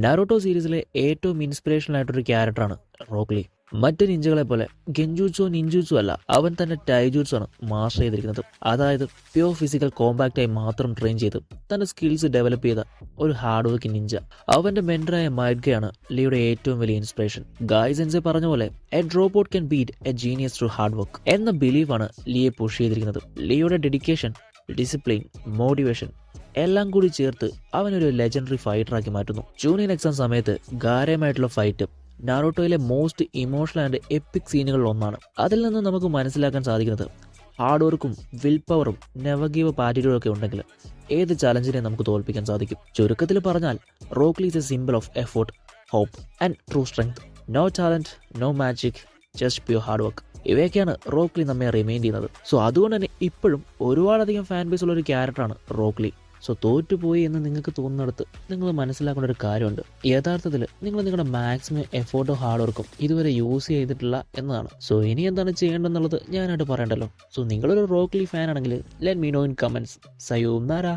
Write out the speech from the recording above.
നാരുട്ടോ സീരീസിലെ ഏറ്റവും ഇൻസ്പിറേഷണൽ ആയിട്ടൊരു ക്യാരക്ടറാണ് റോക്ക് ലീ. മറ്റ് നിഞ്ചകളെ പോലെ ഗെഞ്ചൂച്ചോ നിഞ്ചൂച്ചോ അല്ല, അവൻ തന്നെ ടൈജൂട്സോ ആണ് മാസ്റ്റർ ചെയ്തിരിക്കുന്നത്. അതായത് പ്യോർ ഫിസിക്കൽ കോമ്പാക്റ്റായി മാത്രം ട്രെയിൻ ചെയ്ത് തന്റെ സ്കിൽസ് ഡെവലപ്പ് ചെയ്ത ഒരു ഹാർഡ് വർക്ക് നിഞ്ച. അവന്റെ മെന്ററായ മൈഡ്ഗയാണ് ലീയുടെ ഏറ്റവും വലിയ ഇൻസ്പിറേഷൻ. ഗായ് സെൻസെ പറഞ്ഞ പോലെ A drop can beat A genius through hard work എന്ന ബിലീഫാണ് ലീയെ പുഷ് ചെയ്തിരിക്കുന്നത്. ലീയുടെ ഡെഡിക്കേഷൻ, ഡിസിപ്ലിൻ, മോട്ടിവേഷൻ എല്ലാം കൂടി ചേർത്ത് അവനൊരു ലെജൻഡറി ഫൈറ്ററാക്കി മാറ്റുന്നു. ജൂനിയർ എക്സാം സമയത്ത് ഗാരയുമായിട്ടുള്ള ഫൈറ്റ് നാരുട്ടോയിലെ മോസ്റ്റ് ഇമോഷണൽ ആൻഡ് എപ്പിക് സീനുകളിൽ ഒന്നാണ്. അതിൽ നിന്ന് നമുക്ക് മനസ്സിലാക്കാൻ സാധിക്കുന്നത് ഹാർഡ് വർക്കും വിൽ പവറും നെവർ ഗീവ് അപ്പ് ആറ്റിറ്റ്യൂഡും ഒക്കെ ഉണ്ടെങ്കിൽ ഏത് ചലഞ്ചിനെ നമുക്ക് തോൽപ്പിക്കാൻ സാധിക്കും. ചുരുക്കത്തിൽ പറഞ്ഞാൽ Rock Lee is a simple of effort, hope and true strength. No talent, no magic, just pure hard work. ഇവയൊക്കെയാണ് റോക്ക് ലീ നമ്മെ റിമൈൻഡ് ചെയ്യുന്നത്. സോ അതുകൊണ്ട് തന്നെ ഇപ്പോഴും ഒരുപാടധികം ഫാൻ ബേസ് ഉള്ള ഒരു ക്യാരക്ടറാണ് റോക്ക് ലീ. സോ തോറ്റുപോയി എന്ന് നിങ്ങൾക്ക് തോന്നുന്നിടത്ത് നിങ്ങൾ മനസ്സിലാക്കേണ്ട ഒരു കാര്യമുണ്ട്. യഥാർത്ഥത്തിൽ നിങ്ങൾ നിങ്ങളുടെ മാക്സിമം എഫോർട്ടും ഹാർഡ് വർക്കും ഇതുവരെ യൂസ് ചെയ്തിട്ടില്ല എന്നതാണ്. സോ ഇനി എന്താണ് ചെയ്യേണ്ടതെന്നുള്ളത് ഞാനായിട്ട് പറയണ്ടല്ലോ. സോ നിങ്ങളൊരു റോക്ക് ലീ ഫാൻ ആണെങ്കിൽ let me know in comments. സയൂനാര.